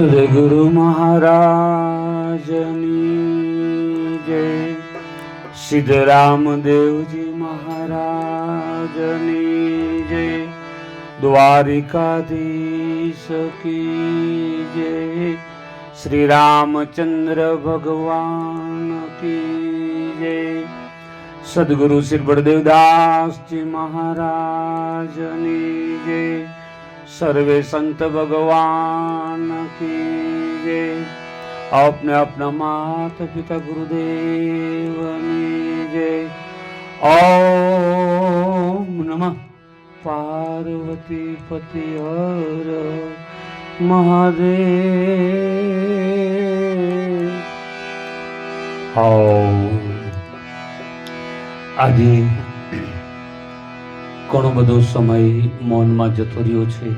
સદગુરુ મહારાજની જય, સિદ્ધરામદેવજી મહારાજની જય, દ્વારિકાધીશ કી જય, શ્રી રામચંદ્ર ભગવાન કી જય, સદગુરુ શ્રી બળદેવદાસજી મહારાજની જય, सर्वे संत भगवान की जय। अपने अपना माता पिता गुरुदेवनी जय। ओम नमः पार्वती पति हर महादेव। આજે ઘણો બધો સમય મૌનમાં જતો રહ્યો છે.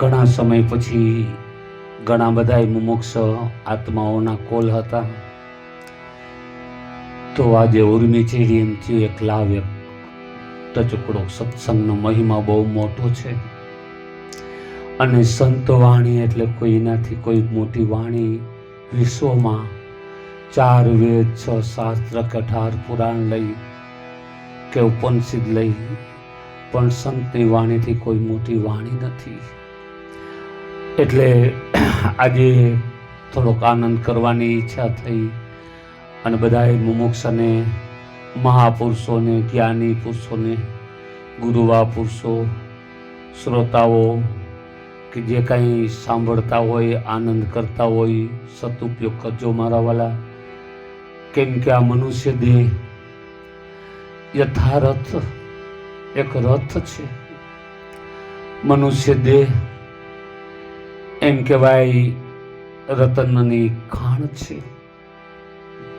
ઘણા સમય પછી ઘણા બધા મુમુક્ષ આત્માઓના કોલ હતા, તો આજે ઉર્મી ચેડી એમ થયું એક લાવ્ય ટચુકડો. સત્સંગનો મહિમા બહુ મોટો છે, અને સંત વાણી એટલે કોઈનાથી કોઈ મોટી વાણી વિશ્વમાં 4 વેદ 6 શાસ્ત્ર કે 18 પુરાણ લઈ કે ઉપનિષદ લઈ પણ સંતની વાણીથી કોઈ મોટી વાણી નથી. એટલે આજે થોડોક આનંદ કરવાની ઈચ્છા થઈ, અને બધાએ મુમુક્ષને, મહાપુરુષોને, જ્ઞાની પુરુષોને, ગુરુવા પુરુષો, શ્રોતાઓ કે જે કંઈ સાંભળતા હોય, આનંદ કરતા હોય, સદુપયોગ કરજો મારા વાલા. કેમ કે આ મનુષ્ય દેહ યથારથ એક રથ છે. મનુષ્ય દેહ એમ કહેવાય રતનની ખાણ છે.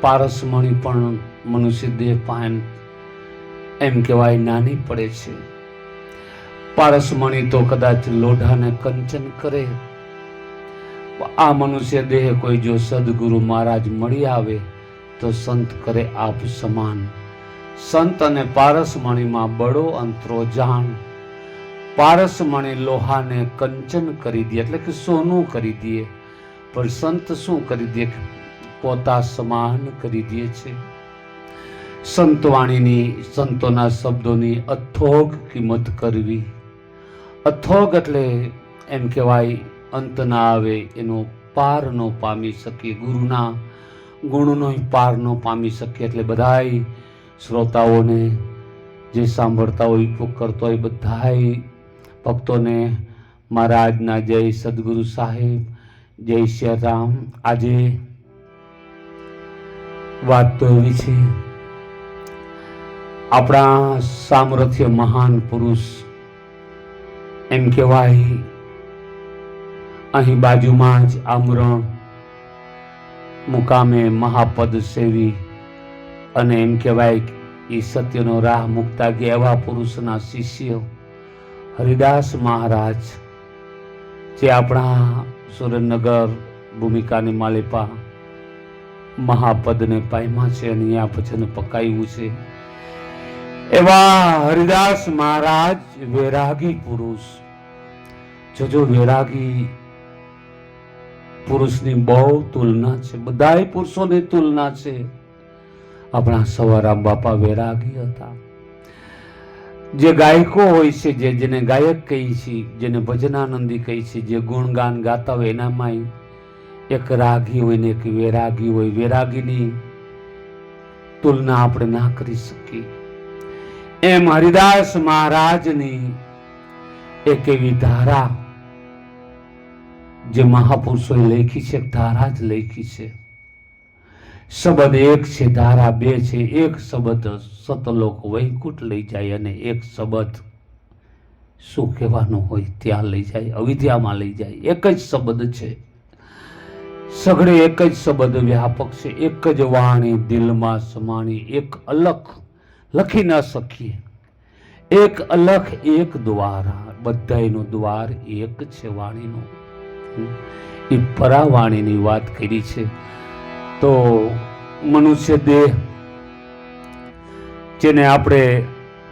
પારસમણી પણ મનુષ્ય દેહ પાન એમ કહેવાય નાની પડે છે. પારસમણી તો કદાચ લોઢાને કંચન કરે. આ મનુષ્ય દેહ કોઈ જો સદગુરુ મહારાજ મળી આવે તો સંત કરે આપ સમાન. સંત અને પારસમણીમાં બડો અંતરો જાણ. પારસમણી લોહાને કંચન કરી દે એટલે કે સોનું કરી દે, પણ સંત શું કરી દે? પોતા સમાન કરી દે છે. સંતવાણીની, સંતોના શબ્દોની અથોગ કિંમત કરવી. અથોગ એટલે એમ કહેવાય અંત ના આવે, એનો પાર ન પામી શકીએ. ગુરુના ગુણનો પાર ન પામી શકીએ. એટલે બધાય શ્રોતાઓને, જે સાંભળતા હોય, કરતો હોય, બધાય ભક્તોને મહારાજના જય. સદગુરુ સાહેબ જય શ્રી રામ. આજે વાત તો એવી છે, આપણા સામર્થ્ય મહાન પુરુષ એમ કહેવાય અહીં બાજુમાં જ આમરણ મુકામે મહાપદ સેવી, અને એમ કહેવાય એ સત્યનો રાહ મૂકતા ગયા એવા પુરુષના શિષ્ય હરિદાસ મહારાજ, જે આપણા સુરેન્દ્રનગર ભૂમિકાની માલિપા મહાપદને પામ્યા છે અને અહીંયા ભજન પકાવ્યું છે. એવા હરિદાસ મહારાજ વૈરાગી પુરુષ. જોજો, વૈરાગી પુરુષની બહુ તુલના છે, બધાય પુરુષોની તુલના છે. આપણા સવારામ બાપા વૈરાગી હતા. જે ગાયકો હોય છે, જેને ગાયક કહી છે, જેને ભજનાનંદી કહી છે, જે ગુણગાન ગાતા હોય, એનામાં એક રાગી હોય ને એક વૈરાગી હોય. વૈરાગીની તુલના આપણે ના કરી શકીએ. એમ હરિદાસ મહારાજની એક એવી ધારા જે મહાપુરુષોએ લખી છે, ધારા જ લખી છે. શબ્દ એક છે, ધારા બે છે. એક શબ્દ સતલોક વૈકુંઠ લઈ જાય, અને એક શબ્દ શું કહેવાનું હોય ત્યાં લઈ જાય, અવિદ્યામાં લઈ જાય. એક જ શબ્દ છે, સઘળે એક જ શબ્દ વ્યાપક છે. એક જ વાણી દિલમાં સમાણી, એક અલખ લખી ન શકીએ. એક અલખ એક દ્વારા, બધાયનો દ્વાર એક છે વાણીનો. એ પરાવાણીની વાત કરી છે. તો મનુષ્ય દેહ, જેને આપણે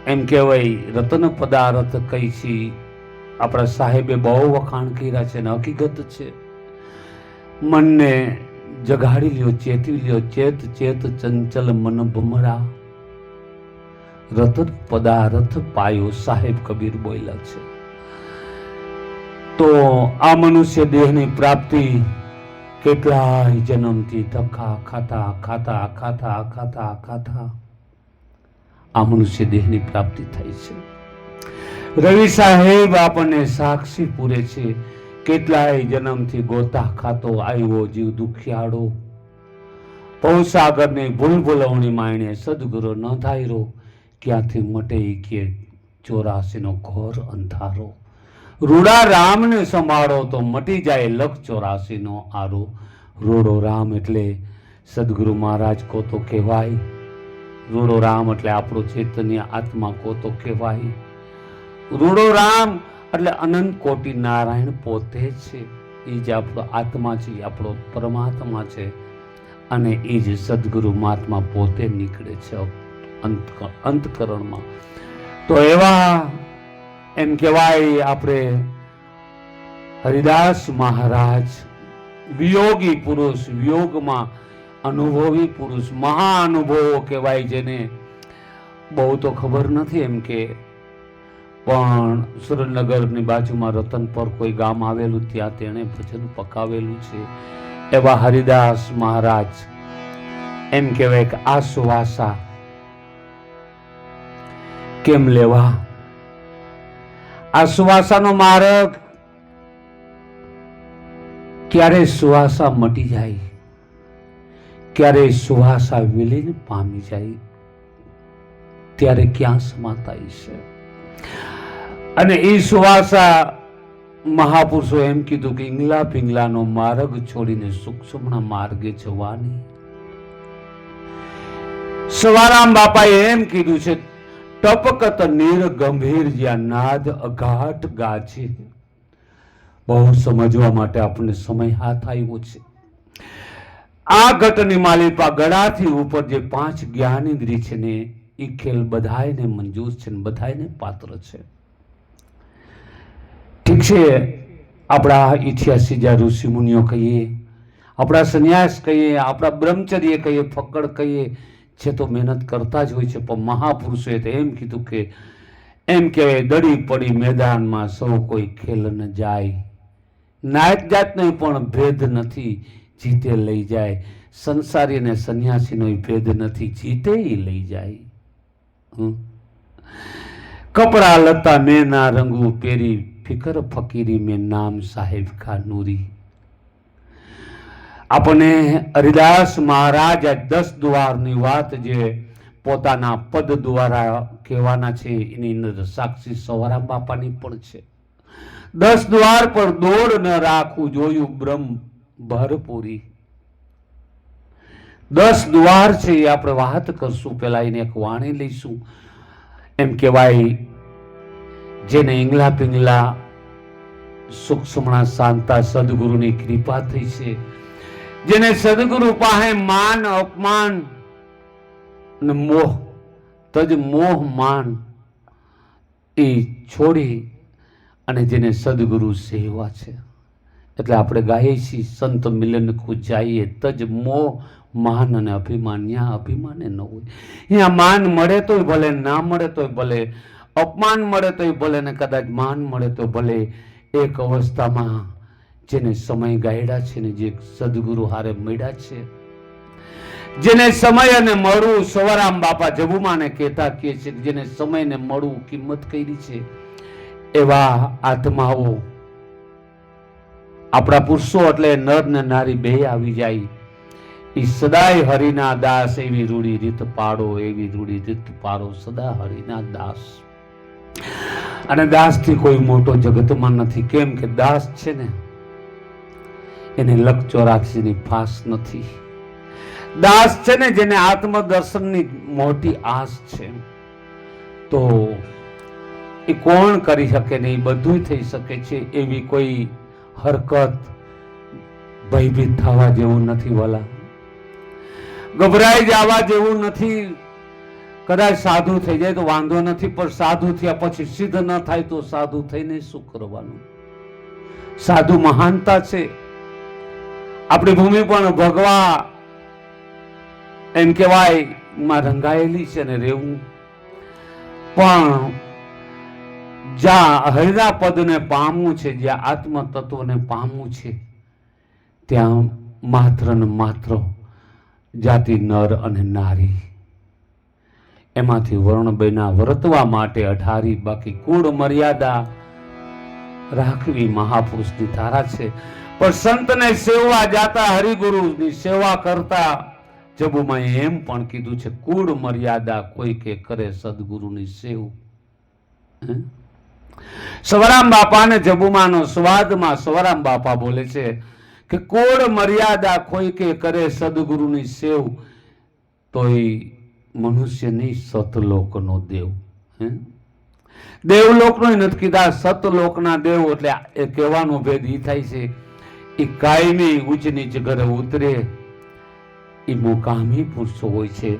એમ કહેવાય રતન પદાર્થ કહી છીએ, આપણા સાહેબે બહુ વખાણ કર્યા છે ને હકીકત છે. મનને જગાડી લ્યો, ચેતવી લ્યો. ચેત ચેત ચંચલ મન ભમરા, રતન પદાર્થ પાયો, સાહેબ કબીર બોલ્યા છે. તો આ મનુષ્ય દેહની પ્રાપ્તિ કેટલાય જન્મથી ધક્કા ખાતા ખાતા ખાતા ખાતા ખાતા આ મનુષ્ય દેહની પ્રાપ્તિ થાય છે. રવિ સાહેબ આપણને સાક્ષી પૂરે છે. કેટલાય જન્મથી ગોતા ખાતો આવ્યો જીવ દુખિયાળો, પૌસાગરની ભૂલભુલવણી માયણે સદગુરુ ન ધાયરો, ક્યાંથી મટે કે 84નો ઘોર અંધારો. રૂડા રામને સંભાળો તો મટી જાય લખ 84નો આરો. રૂડો રામ એટલે સદગુરુ મહારાજ કો તો કહેવાય. રૂડો રામ એટલે આપણો ચૈતન્ય આત્મા કો તો કહેવાય. રૂડો રામ એટલે અનંત કોટી નારાયણ પોતે છે. એ જ આપણો આત્મા છે, આપણો પરમાત્મા છે. અને એ જ સદગુરુ મહાત્મા પોતે નીકળે છે અંતકરણમાં. તો એવા એમ કહેવાય આપણે હરિદાસ મહારાજ વિયોગી પુરુષ, વિયોગમાં અનુભવી પુરુષ, મહાઅનુભવો કહેવાય. જેને બહુ તો ખબર નથી એમ કે, પણ સુરેન્દ્રનગરની બાજુમાં રતનપર કોઈ ગામ આવેલું, ત્યાં તેણે ભજન પકાવેલું છે. એવા હરિદાસ મહારાજ એમ કહેવાય કે આ સુવાસા કેમ લેવા? આ સુવાસાનો માર્ગ ક્યારે સુવાસા મટી જાય, ક્યારે સુવાસા વિલીન પામી જાય, ત્યારે ક્યાં સમાતાય છે. અને એ સુવાસા મહાપુરુષો એમ કીધું કે ઈંગલા પિંગલાનો માર્ગ છોડીને સૂક્ષ્મના માર્ગે જવાની. સવારામ બાપાએ એમ કીધું છે, ટપકત નીર ગંભીર જ્યાં નાદ અઘાટ ગાજે. બહુ સમજવા માટે આપણને સમય હાથ આવ્યો છે. આ ઘટની માલિપા ગળાથી ઉપર જે 5 જ્ઞાનેન્દ્રિય છે ને, એ ખેલ બધાયને મંજૂર છે ને બધાયને પાત્ર છે. ઠીક છે, આપણા 88 ઋષિ મુનિઓ કહીએ, આપણા સંન્યાસ કહીએ, આપણા બ્રહ્મચર્ય કહીએ, ફકડ કહીએ, છે તો મહેનત કરતા જ હોય છે. પણ મહાપુરુષોએ તો એમ કીધું કે એમ કહેવાય, દડી પડી મેદાનમાં સૌ કોઈ ખેલ ન જાય. નાયક જાતનો પણ ભેદ નથી, જીતે લઈ જાય. સંસારી અને સંન્યાસીનો ભેદ નથી, જીતે લઈ જાય. કપડા લતા મેં ના રંગુ પેરી, ફિકર ફકીરી મેં નામ સાહેબ કા નૂરી. આપણને હરિદાસ મહારાજ 10 દ્વારની વાત જે પોતાના પદ દ્વારા કહેવાના છે, એની અંદર સાક્ષી સવારામ બાપાની પણ છે. 10 દ્વાર પર દોડ ન રાખવું, જોયું બ્રહ્મ ભરપૂરી. 10 દ્વાર છે એ આપણે વાત કરશું. પેલા એને એક વાણી લઈશું. એમ કહેવાય, જેને ઈંગલા પિંગલા સૂક્ષ્મણા શાંતા સદગુરુની કૃપા થઈ છે, જેને સદગુરુ પાસે માન અપમાન ને મોહ, તજ મોહ માન એ છોડી અને જેને સદગુરુ સેવા છે. એટલે આપણે ગાઈએ છીએ, સંત મિલન કો જાઈએ, તજ મોહ માન અને અભિમાન. ત્યાં અભિમાન ન હોય. અહીંયા માન મળે તોય ભલે, ના મળે તોય ભલે, અપમાન મળે તોય ભલે ને કદાચ માન મળે તો ભલે. એક અવસ્થામાં જેને સમય ગાયડા છે ને, જે સદગુરુ હારે મળ્યા છે, જેને સમય અને મળવું, સવારામ બાપા જબુમાને કહેતા કહે છે, જેને સમય ને મળવું કિંમત કરી છે, એવા આત્માઓ આપણા પુરુષો એટલે નર ને નારી બે આવી જાય. એ સદાય હરિના દાસ, એવી રૂડી રીત પાડો, એવી રૂડી રીત પાડો, સદા હરિના દાસ. અને દાસ થી કોઈ મોટો જગતમાં નથી. કેમ કે દાસ છે ને, એને લખ 84ની ફાસ નથી. દાસ છે ને, જેને આત્મદર્શનની મોટી આસ છે, તો એ કોણ કરી શકે નહીં? બધું થઈ શકે છે. એવી કોઈ હરકત ભયભીત થવા જેવું નથી વાલા, ગભરાઈ જવા જેવું નથી. કદાચ સાધુ થઈ જાય તો વાંધો નથી, પણ સાધુ થયા પછી સિદ્ધ ન થાય તો સાધુ થઈને શું કરવાનું? સાધુ મહાનતા છે. આપણી ભૂમિ પણ ભગવા એમ કહેવાય માં રંગાયેલી છે ને રહેવું. પણ જ્યાં હરિના પદને પામવું છે, જ્યાં આત્મ તત્વને પામવું છે, ત્યાં માત્ર ને માત્ર જાતિ નર અને નારી એમાંથી વર્ણ બેના વર્તવા માટે અઢારી, બાકી કુળ મર્યાદા રાખવી મહાપુરુષની ધારા છે. પણ સંતને સેવા જાતા હરિગુરુની સેવા કરતા જબુમાં એમ પણ કીધું છે, કુળ મર્યાદા કોઈ કે કરે સદગુરુની સેવ. સવરામ બાપાને જબુમાનો સ્વાદમાં સવરામ બાપા બોલે છે કે કુળ મર્યાદા કોઈ કે કરે સદગુરુની સેવ, તોય મનુષ્યની સતલોકનો દેવ. દેવલોકનો નથી કીધા, સતલોકના દેવ. એટલે એ કહેવાનો ભેદ એ થાય છે, એ કાયમી ઉચ્ચ નીચ ઘરે ઉતરે, એ મુકામી પુરુષો હોય છે.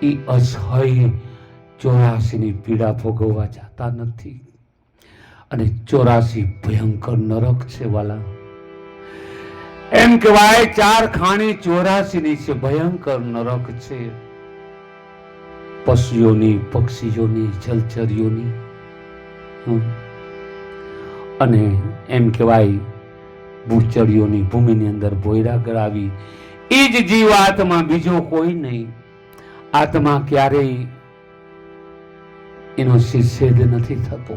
એ અસહ્ય 84 ની પીડા ભોગવવા જતા નથી. અને 84 ભયંકર નરક છે વાલા. એમ કહેવાય 4 ખાણી 84 ની છે, ભયંકર નરક છે. પશુઓની, પક્ષીઓની, જલચરીઓની, અને એમ કહેવાય ભૂચડીઓની, ભૂમિની અંદર ભોયરા ગળાવી. એ જ જીવ આત્મા, બીજો કોઈ નહીં. આત્મા ક્યારેય એનો શિરછેદ નથી થતો.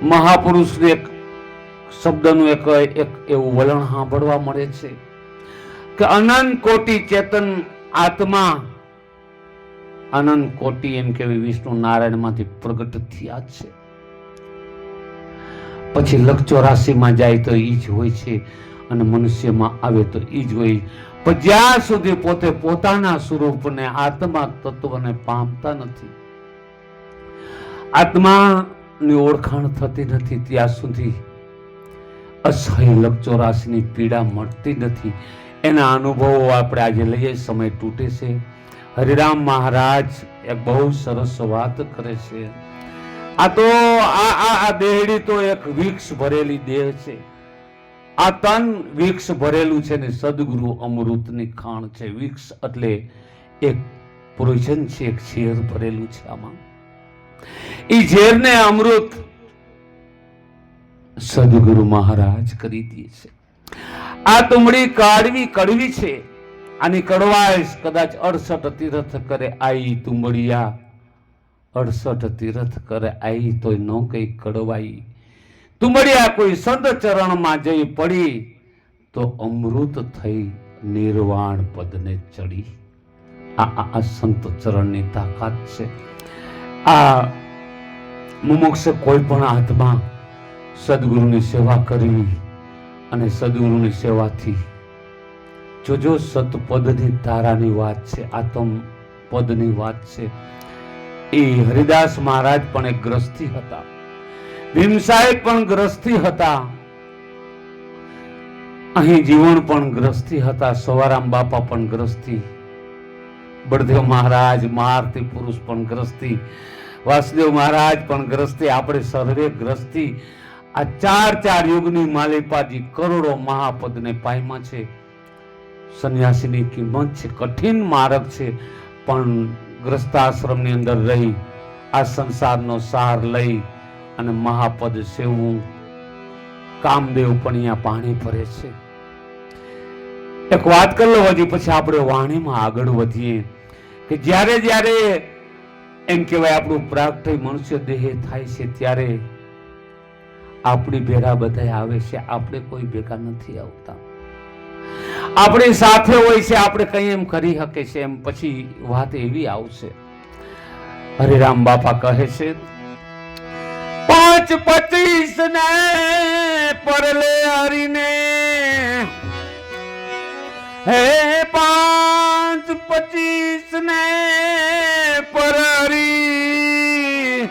મહાપુરુષને એક શબ્દનું એક એવું વલણ સાંભળવા મળે છે કે અનંત કોટી ચેતન આત્મા, અનંત કોટી એમ કે વિષ્ણુ નારાયણ માંથી પ્રગટ થયા છે. પછી લખ 84 માં જાય તો ઈ જ હોય છે, અને મનુષ્યમાં આવે તો ઈ જ હોય. પણ જ્યાં સુધી પોતે પોતાના સ્વરૂપને, આત્મા તત્વને પામતા નથી, આત્માની ઓળખાણ થતી નથી, ત્યાં સુધી અસહ્ય લખ 84 ની પીડા મળતી નથી. એના અનુભવો આપણે આજે લઈએ, સમય તૂટે છે. હરિરામ મહારાજ એક બહુ સરસ વાત કરે છે. આ તો આ દેહડી તો એક વિક્ષ ભરેલી દેહ છે. આ તન વિક્ષ ભરેલું છે ને સદગુરુ અમૃતની ખાણ છે. વિક્ષ એટલે એક પોઈઝન છે, એક ઝેર ભરેલું છે. આમાં એ ઝેરને અમૃત સદગુરુ મહારાજ કરી દે છે. આ તુમડી કડવી છે. આની કડવાશ કદાચ 68 તીર્થ કરે આઈ તુંબડિયા, 68 તીર્થ કરે આઈ તોય નો કઈ કડવાઈ. તુંબડિયા કોઈ સંત ચરણમાં જઈ પડી તો અમૃત થઈ નિર્વાણ પદને ચડી. આ સંત ચરણની તાકાત છે. આ મુમુક્ષ કોઈ પણ આત્મા સદગુરુની સેવા કરવી, અને સદગુરુની સેવાથી જોજો સતપદની તારાની વાત છે, આત્મ પદની વાત છે. એ હરિદાસ મહારાજ પણ એક ગ્રસ્તી હતા, ભીમ સાહેબ પણ ગ્રસ્તી હતા, અહીં જીવન પણ ગ્રસ્તી હતા, સવારામ બાપા પણ ગ્રસ્તી, બળદેવ મહારાજ મહારથી પુરુષ પણ ગ્રસ્તી, વાસુદેવ મહારાજ પણ ગ્રસ્તી, આપણે સર્વે ગ્રસ્તી. આ 4 યુગની માલિપાજી કરોડો મહાપદને પામ્યા છે. સંન્યાસીની કિંમત છે, કઠિન માર્ગ છે, પણ ગ્રસ્તાશ્રમની અંદર રહી આ સંસારનો સાર લઈ અને મહાપદ સેવવું. કામદેવ પણ અહીંયા પાણી ભરે છે. એક વાત કરી લો હજી, પછી આપણે વાણીમાં આગળ વધીએ કે જ્યારે જ્યારે એમ કહેવાય આપણું પ્રાગટ્ય મનુષ્ય દેહ થાય છે, ત્યારે આપણી ભેગા બધા આવે છે, આપણે કોઈ ભેગા નથી આવતા. આપણી સાથે હોય છે, આપણે કઈ એમ કરી શકે છે, એમ પછી વાત એવી આવશે. હરિરામ બાપા કહે છે 5-25 ને પરલે હરીને, હે 5-25 ને પરહરી,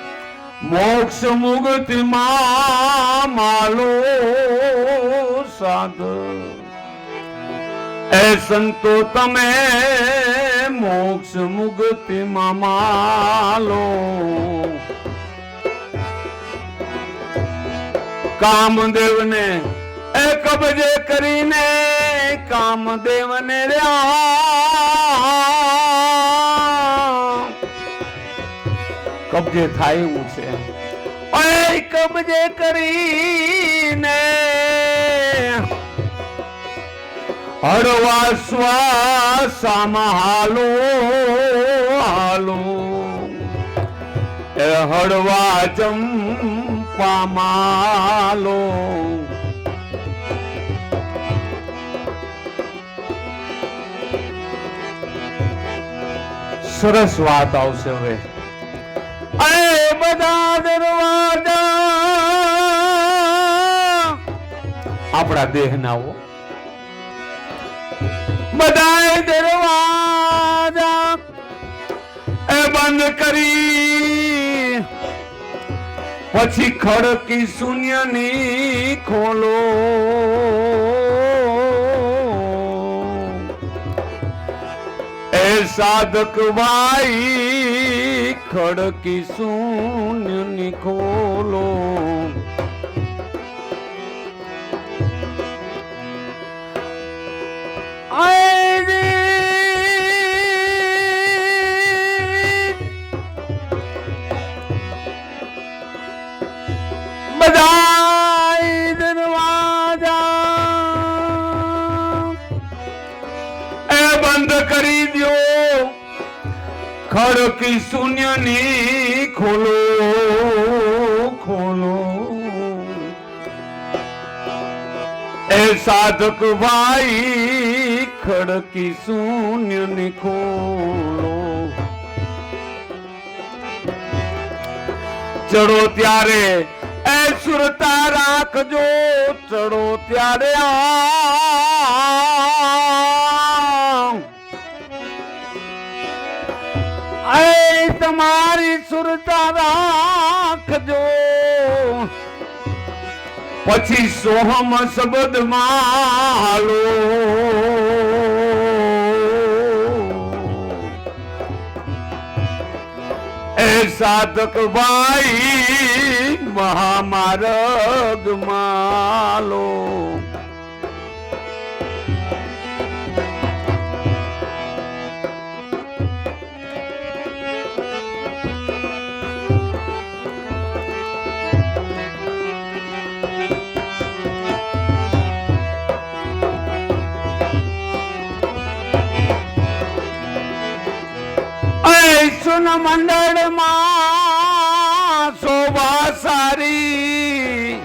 મોક્ષ મુક્તિ માં માલો સાધ. એ સંતો તમે મોક્ષ મુક્તિ માલો કામદેવને એ કબજે કરીને કામદેવને કબજે થાય એવું છે ઓય કબજે કરીને હળવા શ્વાસામાં હાલો હાલો એ હળવા ચંપામાલો સરસ વાત આવશે હવે એ બધા દરવાજા આપણા દેહના હો બધા દરવાજા એ બંધ કરી પછી ખડકી શૂન્યની ખોલો એ સાધક ભાઈ ખડકી શૂન્યની ખોલો ખડકી શૂન્યની ખોલો ખોલો એ સાધક ભાઈ ખડકી શૂન્યની ખોલો ચડો ત્યારે એ સુરતા રાખજો ચડો ત્યારે તમારી સુરતા રાખજો પછી સોહમ શબ્દ માલો એ સાધક ભાઈ મહામાર્ગ માલો મંડળ માં શોભા સારી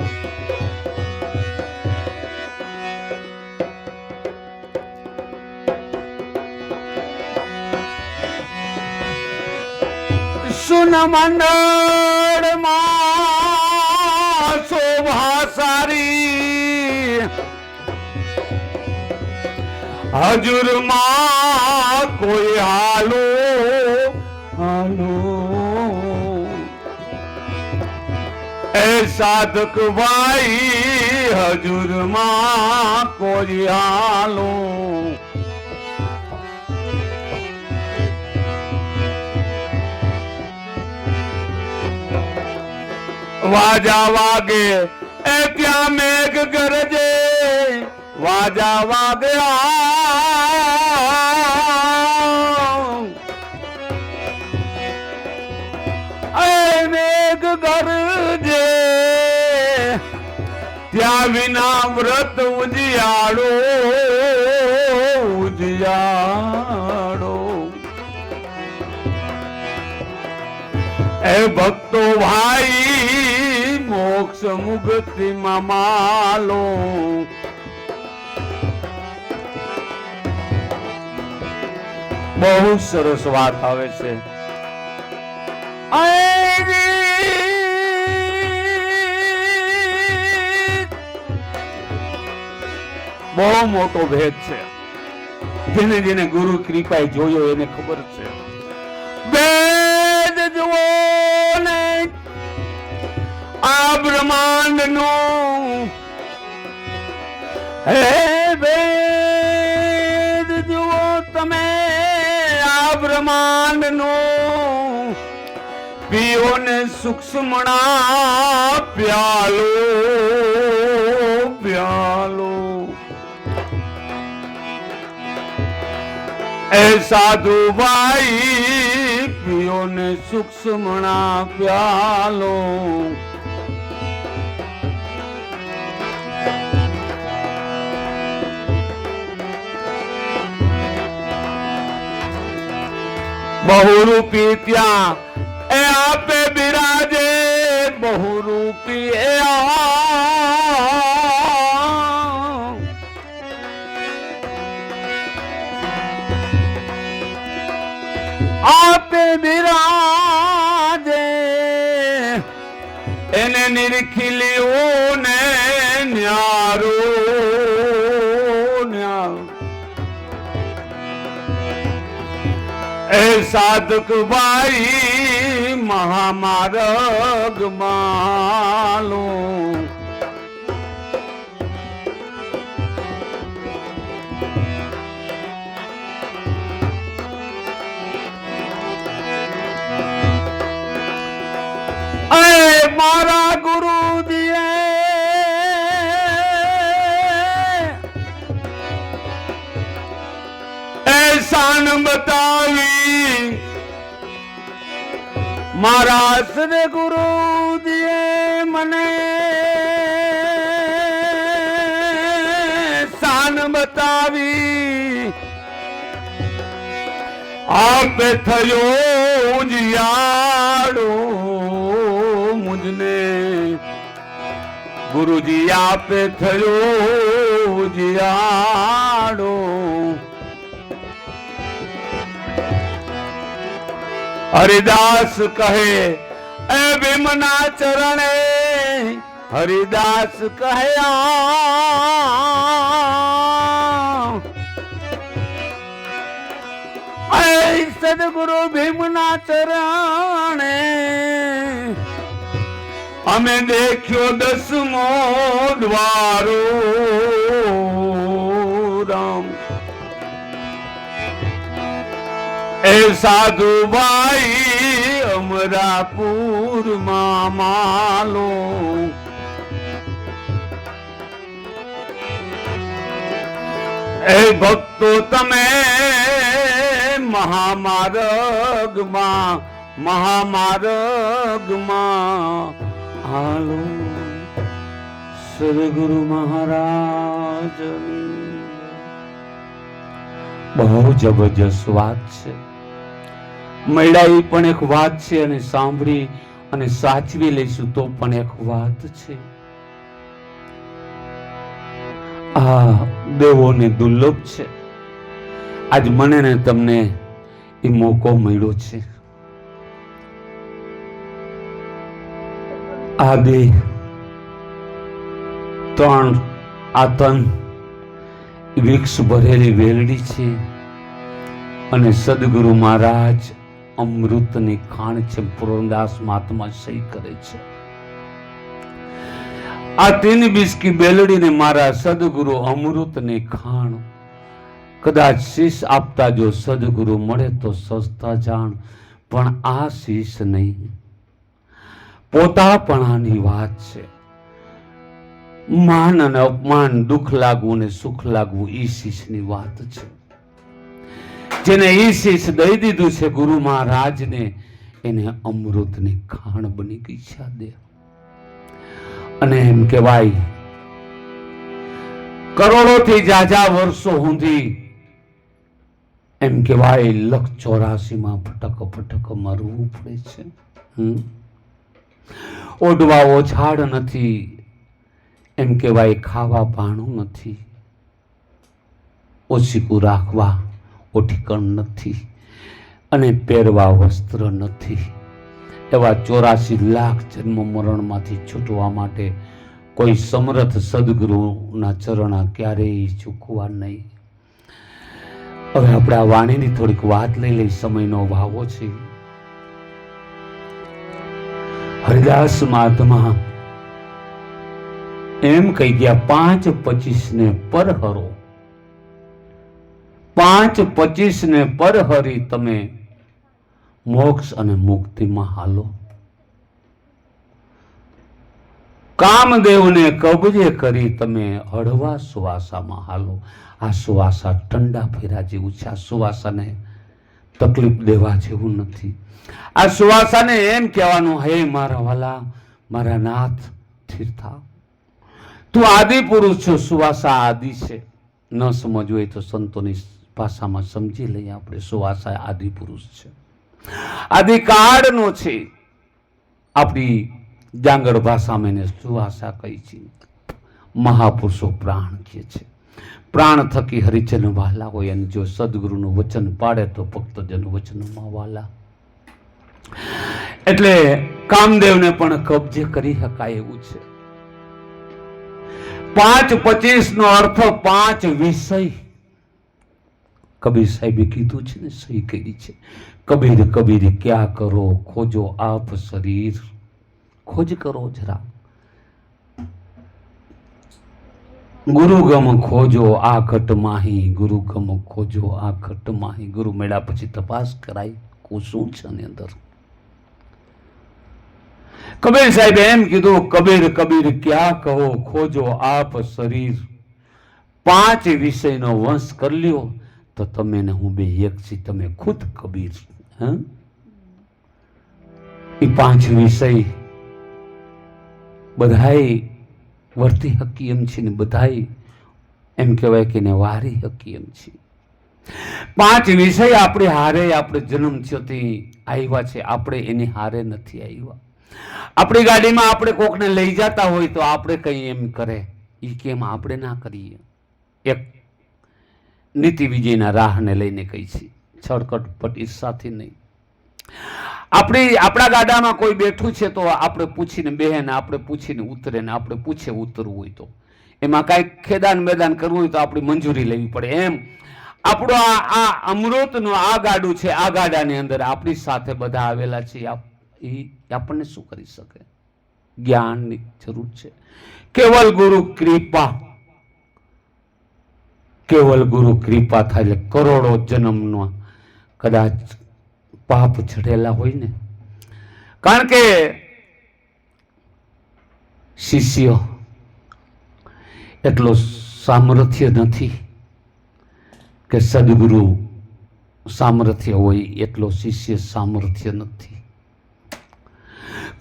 સુન મંડળ માં શોભા સારી હજુર માં કોઈ હાલો એ સાધક ભાઈ હજુર માં કોઈ હાલો વાજા વાગે એ ત્યાં મેઘ ગરજે વાજા વાગે મેઘ ગરજે ત્યાં વિના વ્રત ઉજિયાળો ઉજિયાળો એ ભક્તો ભાઈ મોક્ષ મુક્તિ માલો બહુ સરસ વાત આવે છે બહુ મોટો ભેદ છે જેને જેને ગુરુ કૃપાએ જોયો એને ખબર છે ભેદ જુઓ ને આ બ્રહ્માંડ નો હે ભેદ જુઓ તમે આ ખાંડનો પીઓ ને સૂક્ષ્મણા પ્યાલો પ્યાલો એ સાધુ ભાઈ પીઓ ને સૂક્ષ્મણા પ્યાલો બહુરૂપી ત્યાં એ આપે બિરાજે બહુરૂપી એ આપે બિરાજે એને નિરખીલીઓ ને ન્યારો ન્યારો એ સાધક ભાઈ મહામાર્ગ માલો મારા ગુરુજીએ શાન બતાવી મારા સદે ગુરુજીએ મને શાન બતાવી આપે થયો ઉજિયાળો મુજને ગુરુજી આપે થયો ઉજિયાળો હરિદાસ કહે એ ભીમના ચરણે હરિદાસ કહે સદગુરુ ભીમના ચરણે અમે દેખ્યો 10મો દ્વારો રામ એ સાધુ ભાઈ અમરાપુર માં માલો એ ભક્તો તમે મહામાર્ગમાં હાલો સદગુરુ મહારાજ બહુ જબરજસ્ત વાત છે મળ્યા પણ એક વાત છે અને સાંભળી અને સાચવી લઈશું તો પણ એક વાત છે આ દેવોને દુર્લભ છે આજ મને ને તમને એ મોકો મળ્યો છે આ દેહ ત્રણ વિક્ષ ભરેલી વેલડી છે અને સદગુરુ મહારાજ અમૃતની ખાણ છે પૂર્ણદાસ મહાત્મા સહી કરે છે આ 3 બીસકી બેલડીને મારા સદગુરુ અમૃતની ખાણ કદાચ શીશ આપતા જો સદગુરુ મળે તો સસ્તા જાણ પણ આ શીશ નહીં પોતાપણાની વાત છે માન અને અપમાન દુઃખ લાગવું ને સુખ લાગવું ઈ શીશની વાત છે જેને ઈ શીશ દઈ દીધું છે ગુરુ મહારાજને એને અમૃતની ખાણ બની ગઈ છે દે અને એમ કહેવાય કરોડોથી જાજા વર્ષો સુધી એમ કહેવાય 184 માં ફટક મરવું પડે છે ઓઢવાઓ ઝાડ નથી એમ કહેવાય ખાવા પાણું નથી ઓછીકું રાખવા ઓઠીકણ નથી અને પહેરવા વસ્ત્ર નથી એવા 84 લાખ જન્મ મરણમાંથી છૂટવા માટે કોઈ સમર્થ સદગુરુના ચરણા ક્યારેય ચૂકવા નહીં હવે આપણે આ વાણીની થોડીક વાત લઈ લઈ સમયનો અભાવ છે હરિદાસ મહાત્મા એમ કહી ગયા 5:25 ને પરહરો 5:25 ને પરહરી તમે મોક્ષ અને મુક્તિમાં હાલો. કામદેવને કબજે કરી તમે હળવા સુવાસામાં હાલો. આ સુવાસા ઠંડા ફેરા જેવું છે. આ સુવાસાને તકલીફ દેવા જેવું નથી. આ સુવાસાને એમ કહેવાનું, હે મારા વાલા, મારા નાથ, સ્થિર થાવ. તું આદિ પુરુષ છો. સુવાસા આદિ છે. ન સમજવું હોય તો સંતોની ભાષામાં સમજી લઈએ આપણે. સુવાસા આદિ પુરુષ છે, આદિકાળનો છે. આપણી જાંગડ ભાષામાં એને સુવાસા કહી છે. મહાપુરુષો પ્રાણ કહે છે. પ્રાણ થકી હરિજન વાલા હોય, અને જો સદગુરુનું વચન પાડે તો ભક્તજન વચનમાં વાલા. એટલે કામદેવને પણ કબજે કરી શકાય એવું છે. 5-25 નો અર્થ 5 વિષય. કબીર સાહેબે કીધું છે ને, સહી કરી છે. કબીર કબીર ક્યાં કરો, ખોજો આપ શરીર. ખોજ કરો જરા, ગુરુગમ ખોજો આ ઘટ માહી. ગુરુગમ ખોજો આ ઘટ માહી. ગુરુ મેળા પછી તપાસ કરાય શું છે એની અંદર. કબીર સાહેબે એમ કીધું, કબીર કબીર ક્યાં કહો, ખોજો આપ શરીર. 5 વિષયનો વંશ કરી લ્યો તો તમે ને હું બે એક છીએ. તમે ખુદ કબીર. એ 5 વિષય બધાય વર્તી હકી એમ છે ને બધાય એમ કહેવાય કે એને વારી હકી એમ છે. 5 વિષય આપણે હારે, આપણે જન્મ થયો તે આવ્યા છે, આપણે એની હારે નથી આવ્યા. આપણી ગાડીમાં આપણે કોકને લઈ જતા હોય તો આપણે કઈ એમ કરે, એ કેમ આપણે ના કરીએ. એક નીતિ વિજયના રાહને લઈને કહી છે, છડકટ પટી સાથે નહીં. આપણા ગાડામાં કોઈ બેઠું છે તો આપણે પૂછીને બેહે ને આપણે પૂછીને ઉતરે ને આપણે પૂછે ઉતરવું હોય તો એમાં કાંઈક ખેદાન મેદાન કરવું હોય તો આપણી મંજૂરી લેવી પડે. એમ આપણું આ અમૃતનું આ ગાડું છે, આ ગાડાની અંદર આપણી સાથે બધા આવેલા છે. એ આપણને શું કરી શકે? જ્ઞાનની જરૂર છે. કેવલ ગુરુ કૃપા, કેવલ ગુરુ કૃપા થાય એટલે કરોડો જન્મનો કદાચ પાપ ચડેલા હોય ને. કારણ કે શિષ્ય એટલો સામર્થ્ય નથી કે સદગુરુ સામર્થ્ય હોય એટલો શિષ્ય સામર્થ્ય નથી.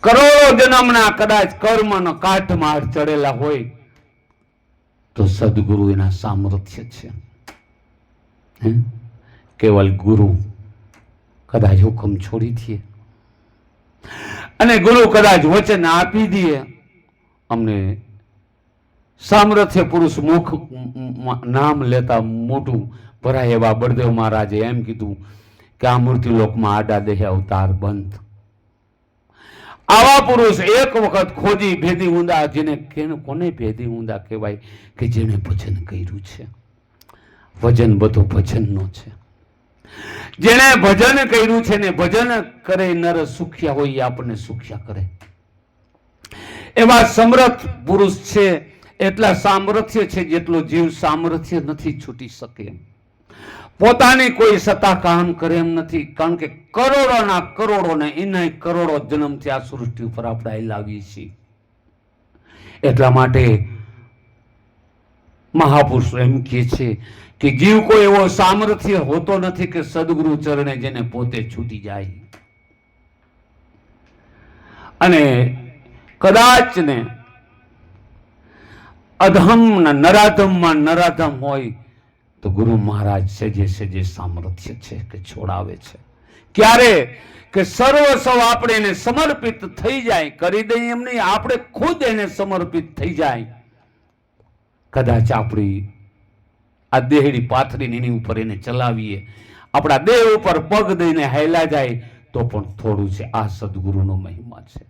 કરોડો જન્મના કદાચ કર્મનો કાટમાળ ચડેલા હોય તો સદગુરુ એના સામર્થ્ય છે. કેવલ ગુરુ કદાચ હુકમ છોડી દે અને ગુરુ કદાચ વચન આપી દે, અમને સામર્થ્ય પુરુષ મુખ નામ લેતા મોટું ભરાય એવા બળદેવ મહારાજે એમ કીધું કે આ મૃત્યુલોકમાં આડા દેહ અવતાર બંધ. આવા પુરુષ એક વખત ખોજી ભેદી ઊંડા, જેને કોને ભેદી ઊંડા કહેવાય? કે જેને ભજન કર્યું છે. ભજન બધું ભજનનો છે. જેને ભજન કર્યું છે ને ભજન કરે નર સુખ્યા હોય, એ આપણને સુખ્યા કરે. એવા સમર્થ પુરુષ છે. એટલા સામર્થ્ય છે જેટલો જીવ સામર્થ્ય નથી છૂટી શકે. પોતાની કોઈ સત્તા કામ કરે એમ નથી. કારણ કે કરોડોના કરોડો ને એના કરોડો જન્મથી આ સૃષ્ટિ ઉપર આપણે લાવીએ છીએ. એટલા માટે મહાપુરુષો એમ કહે છે કે જીવ કોઈ એવો સામર્થ્ય હોતો નથી કે સદગુરુ ચરણે જેને પોતે છૂટી જાય. અને કદાચ ને અધમ નરાધમમાં નરાધમ હોય તો ગુરુ મહારાજ સેજે સેજે સામર્થ્ય છે કે છોડાવે છે. ક્યારે? કે સર્વસ્વ આપણે એને સમર્પિત થઈ જાય. કરી દઈએ એમ નહીં, આપણે ખુદ એને સમર્પિત થઈ જાય. કદાચ આપણી આ દેહડી પાથરીને એની ઉપર એને ચલાવીએ, આપણા દેહ ઉપર પગ દઈને હાલ્યા જાય તો પણ થોડું છે. આ સદગુરુનો મહિમા છે.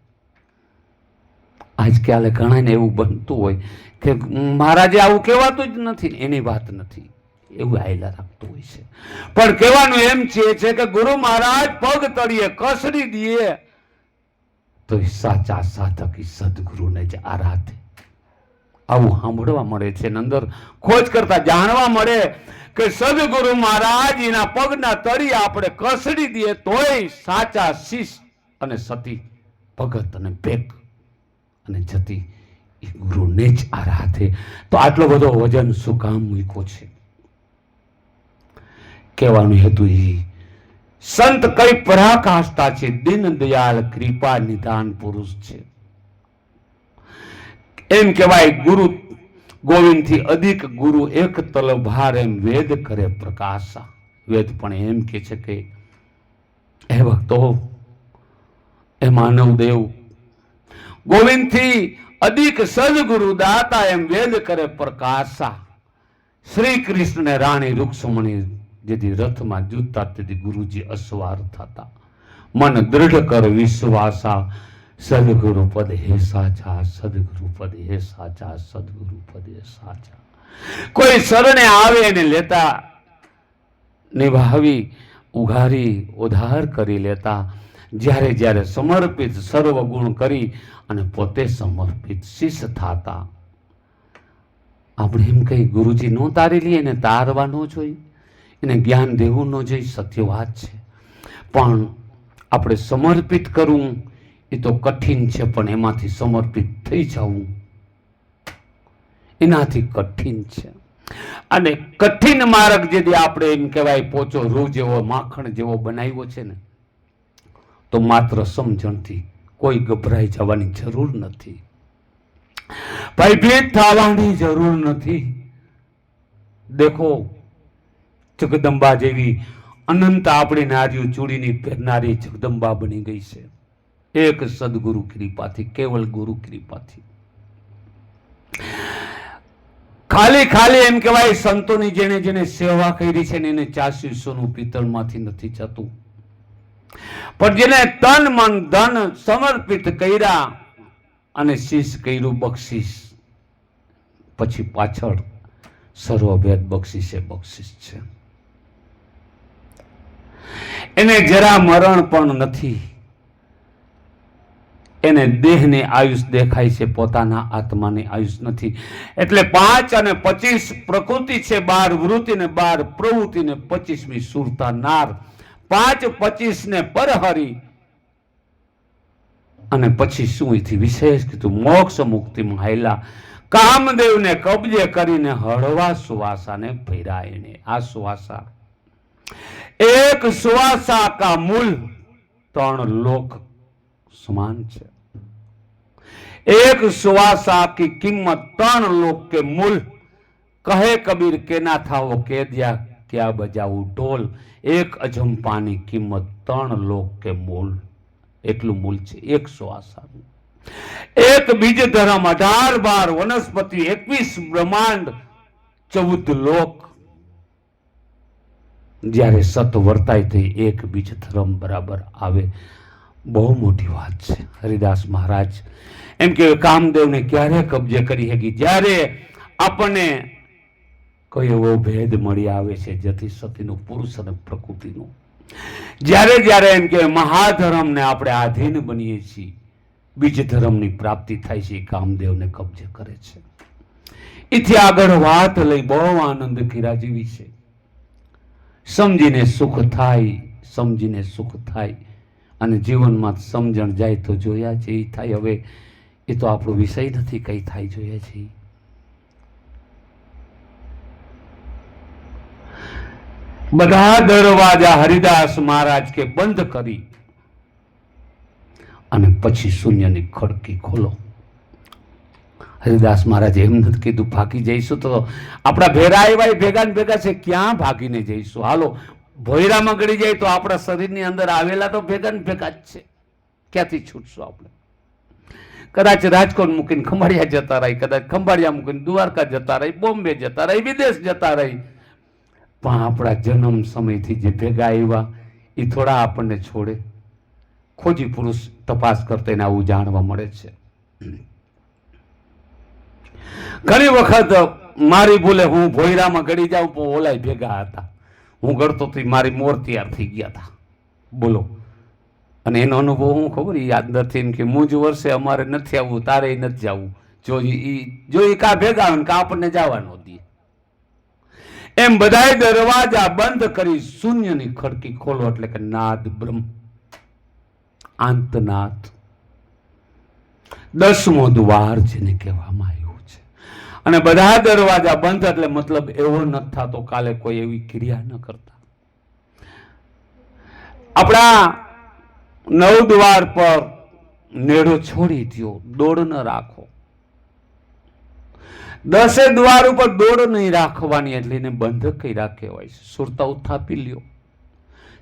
આજકાલે ઘણાને એવું બનતું હોય કે મહારાજે આવું કહેવાતું જ નથી, એની વાત નથી, એવું હાયલા રાખતું હોય છે. પણ કહેવાનું એમ છે કે ગુરુ મહારાજ પગ તળીએ કસરી દે તો સાચા સાધક સદગુરુને જ આરાધે. આવું સાંભળવા મળે છે. અંદર ખોજ કરતા જાણવા મળે કે સદગુરુ મહારાજ એના પગના તળી આપણે કસડી દઈએ તોય સાચા શિષ્ય અને સતી ભગત અને ભેક અને જતી એ ગુરુને જ આરાધે. તો આટલો બધો વજન શું કામ મૂક્યો છે? કહેવાનો હેતુ એ સંત કઈ પરાકાષ્ઠા છે, દીન દયાળ કૃપા નિદાન પુરુષ છે. એમ કહેવાય ગુરુ ગોવિંદ થી અધિક ગુરુ એક તલભાર એમ વેદ કરે પ્રકાશા. વેદ પણ એમ કે છે કે હે ભક્તો, એ માનવદેવ ગોવિંદ થી અધિક સદગુરુ દાતા એમ વેદ કરે પ્રકાશા. શ્રી કૃષ્ણ ને રાણી રૂક્ષ્મણી જેથી રથમાં જૂતા તેથી ગુરુજી અસવાર થતા. મન દૃઢ કર વિશ્વાસા, સદગુરુ પદ હે સાચા, સદગુરુ પદ હે સાચા, સદગુરુ પદ હે સાચા. કોઈ શરણે આવે એને લેતા નિભાવી ઉઘારી ઉધાર કરી લેતા. જ્યારે જ્યારે સમર્પિત સર્વ ગુણ કરી અને પોતે સમર્પિત શિષ્ય થાતા. આપણે એમ કઈ ગુરુજી નો તારી લઈએ એને તારવા ન જોઈ, એને જ્ઞાન દેવું ન જોઈ, સત્ય વાત છે. પણ આપણે સમર્પિત કરવું એ તો કઠિન છે, પણ એમાંથી સમર્પિત થઈ જવું એનાથી કઠિન છે. અને કઠિન માર્ગ જેથી આપણે એમ કહેવાય પોચો રૂ જેવો માખણ જેવો બનાવ્યો છે ને, તો માત્ર સમજણથી કોઈ ગભરાઈ જવાની જરૂર નથી, ભયભીત થવાની જરૂર નથી. દેખો જગદંબા જેવી અનંત આપણી નારીઓ ચૂડીની પહેરનારી જગદંબા બની ગઈ છે એક સદગુરુ કૃપાથી, કેવળ ગુરુ કૃપાથી. ખાલી ખાલી એમ કહેવાય સંતોની જેને જેને સેવા કરી છે ને એને ચાસી સોનું પિત્તળમાંથી નથી જતું, પણ જેને તન મન ધન સમર્પિત કર્યા અને શીશ કર્યું બક્ષિસ, પછી પાછળ સર્વભેદ બક્ષિસે બક્ષિસ છે. એને જરા મરણ પણ નથી, એને દેહની આયુષ દેખાય છે, પોતાના આત્માની આયુષ નથી. એટલે 5 અને 25 પ્રકૃતિ છે, 12 વૃત્તિ ને 12 પ્રવૃત્તિ ને 25મી સુરતા નાર. 5 25 ને પરહરી અને પછી શું એથી વિશેષ કીધું મોક્ષ મુક્તિ હાયલા. કામદેવને કબજે કરીને હળવા સુવાસાને ભર્યા એને. આ સુવાસા એક સુવાસા કા મૂલ 3 લોક સમાન છે. एक सुवासा की कीमत 3 लोक के मूल. कहे कबीर के ना था वो कह दिया क्या बजाऊं ढोल. एक अजंपानी कीमत 3 लोक के मूल. એટલું મૂલ છે એક સુવાસાનું. એક બીજ ધર્મ 18 બાર વનસ્પતિ 21 બ્રહ્માંડ 14 લોક. જ્યારે સત વર્તાય થઈ એક બીજ ધર્મ બરાબર આવે. બહુ મોટી વાત છે. હરિદાસ મહારાજ એમ કે કામદેવને ક્યારે કબજે કરી શકી? જ્યારે આપણને કોઈ એવો ભેદ મળી આવે છે જતી સતીનું, પુરુષ અને પ્રકૃતિનું. જ્યારે જ્યારે એમ કે મહાધર્મને આપણે આધીન બનીએ છીએ, બીજ ધર્મની પ્રાપ્તિ થાય છે, કામદેવને કબજે કરે છે. એથી આગળ વાત લઈ બહુ આનંદ કર્યા જેવી છે. સમજીને સુખ થાય, સમજીને સુખ થાય અને જીવનમાં સમજણ જાય તો જોયા છે એ થાય. હવે એ તો આપણો વિષય નથી, કઈ થાય જોઈએ છે. બધા દરવાજા હરિદાસ મહારાજ કે બંધ કરી અને પછી શૂન્યની ખડકી ખોલો. હરિદાસ મહારાજ એમ નથી કીધું ભાગી જઈશું તો આપણા ભેરા આવ્યા ભેગા ને ભેગા છે, ક્યાં ભાગીને જઈશું? હાલો ભોયરામાં ગળી જાય તો આપણા શરીરની અંદર આવેલા તો ભેગા ને ભેગા જ છે, ક્યાંથી છૂટશું આપણે? કદાચ રાજકોટ મૂકીને ખંભાળિયા જતા રહી, કદાચ ખંભાળિયા મૂકીને દ્વારકા જતા રહી, બોમ્બે જતા રહી, વિદેશ જતા રહી, પણ આપણા જન્મ સમયથી જે ભેગા આવ્યા એ થોડા આપણને છોડે? ખોજી પુરુષ તપાસ કરતા એને આવું જાણવા મળે છે. ઘણી વખત મારી ભૂલે હું ભોયરામાં ગળી જાઉં, પણ ઓલાય ભેગા હતા, હું ગળતો તો મારી મોર તૈયાર થઈ ગયા હતા. બોલો. અને એનો અનુભવ હું ખબર યાદ નથી. એમ કે મુંજ વર્ષે અમારે નથી આવવું, તારે નથી જવું. જો એ કા ભેગા આવે ને કા આપણને જવા ન દે. એમ બધાય દરવાજા બંધ કરી શૂન્યની ખડકી ખોલો, એટલે કે નાદ બ્રહ્મ, આંતનાદ, 10મો દ્વાર જેને કહેવામાં આવ્યું છે. અને બધા દરવાજા બંધ એટલે મતલબ એવો નથી થતો કાલે કોઈ એવી ક્રિયા ન કરતા. આપણા 9 દ્વાર પર નેડો છોડી દો, દોડ ન રાખો. 10 દ્વાર ઉપર દોડ નહીં રાખવાની, એટલે એને બંધ કર્યા કહેવાય છે. સુરતા ઉથાપી લ્યો,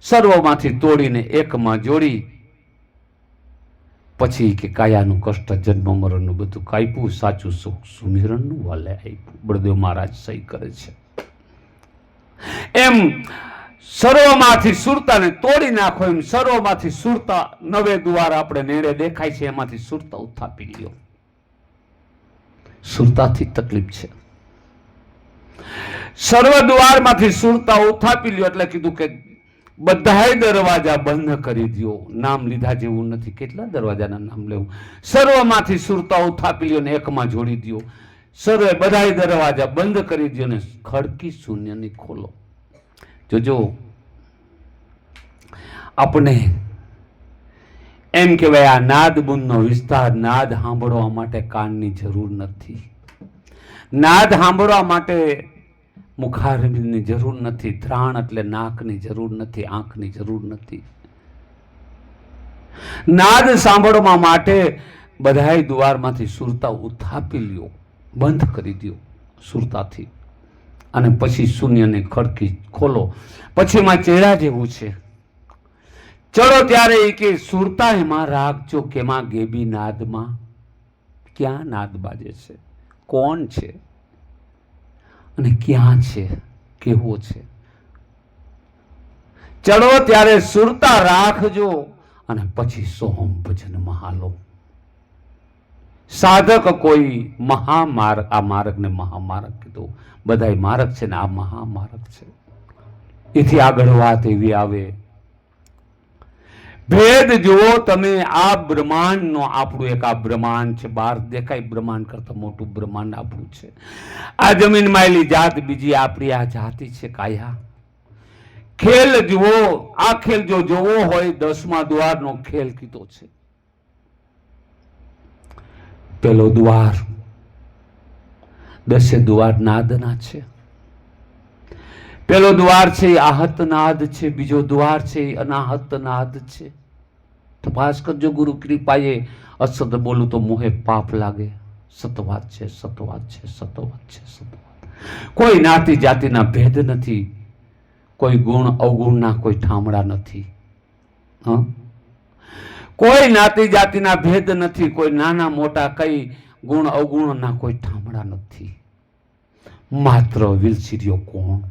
સર્વમાંથી તોડીને એકમાં જોડી, પછી કે કાયાનું કષ્ટ, જન્મ મરણનું બધું કાપ્યું, સાચું સુખ સુમિરણનું વાલે આપ્યું. બળદેવ મહારાજ સહી કરે છે. એમ સર્વમાંથી સુરતાને તોડી નાખો, એમ સર્વમાંથી સુરતા 9 દ્વાર આપણે નેડે દેખાય છે, એમાંથી સુરતા ઉથાપી લ્યો. સુરતાથી તકલીફ છે. સર્વ દ્વારમાંથી સુરતા ઉથાપી લ્યો એટલે કીધું કે બધાય દરવાજા બંધ કરી દો. નામ લીધા જેવું નથી, કેટલા દરવાજાના નામ લેવું. સર્વમાંથી સુરતા ઉથાપી લ્યો ને એકમાં જોડી દો. સર્વે બધાય દરવાજા બંધ કરી દો ને ખડકી શૂન્યની ખોલો. જોજો, આપણે એમ કહેવાય આ નાદ બુંદનો વિસ્તાર, નાદ સાંભળવા માટે કાનની જરૂર નથી, નાદ સાંભળવા માટે મુખારબિંદની જરૂર નથી, ધ્રાણ એટલે નાકની જરૂર નથી, આંખની જરૂર નથી. નાદ સાંભળવા માટે બધાય દ્વારમાંથી સુરતા ઉથાપી લ્યો, બંધ કરી દો સુરતાથી, અને પછી શૂન્યને ખડકી ખોલો. પછી માં ચેડા જેવું છે. ચલો ત્યારે એ કે સુરતા એમાં રાખજો, કેમાં ગેબી નાદમાં. ક્યાં નાદ બાજે છે, કોણ છે અને ક્યાં છે, કેવો છે. ચલો ત્યારે સુરતા રાખજો અને પછી સોહમ ભજનમાં હાલો. સાધક કોઈ મહામાર્ગ, આ માર્ગને મહામાર્ગ કીધું. બધાય માર્ગ છે ને આ મહામાર્ગ છે. એથી આગળ વાત એવી આવે, ભેદ જુઓ તમે આ બ્રહ્માંડનો. આપણું એક આ બ્રહ્માંડ છે, બહાર દેખાય બ્રહ્માંડ કરતા મોટું બ્રહ્માંડ આપણું છે. આ જમીનમાં એલી જાત બીજી, આપણી આ જાતિ છે કાયા. ખેલ જુઓ, આ ખેલ જો જોવો હોય 10મા દ્વારનો ખેલ કીધો છે. પેલો દ્વાર 10 દ્વાર નાદના છે. પેલો દ્વાર છે એ આહત નાદ છે, બીજો દ્વાર છે એ અનાહત નાદ છે. તપાસ કરજો, ગુરુ કૃપાએ. અસત બોલું તો મોહે પાપ લાગે. સતવાત છે, સતવાત છે, સતવાત છે, સતવાત. કોઈ નાતી જાતિના ભેદ નથી, કોઈ ગુણ અવગુણના કોઈ ઠામડા નથી. કોઈ નાતી જાતિના ભેદ નથી, કોઈ નાના મોટા કઈ ગુણ અવગુણના કોઈ ઠામડા નથી. માત્ર વિલસિર્યો કોણ?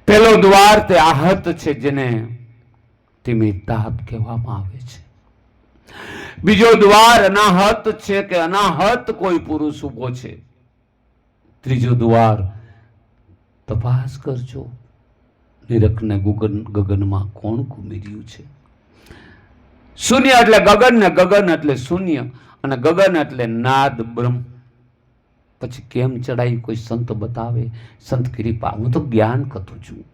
પેલો દ્વાર તે આહત છે, જેને ધીમી તાપ કહેવામાં આવે છે. બીજો દ્વાર અનાહત છે, કે અનાહત કોઈ પુરુષ ઉભો છે. ત્રીજો દ્વાર તપાસ કરજો, નિરખને ગગનમાં કોણ ઘૂમી રહ્યું છે. શૂન્ય એટલે ગગન ને ગગન એટલે શૂન્ય, અને ગગન એટલે નાદ બ્રહ્મ. પછી કેમ ચડાઈ કોઈ સંત બતાવે, સંત કૃપા. હું તો જ્ઞાન કથું છું,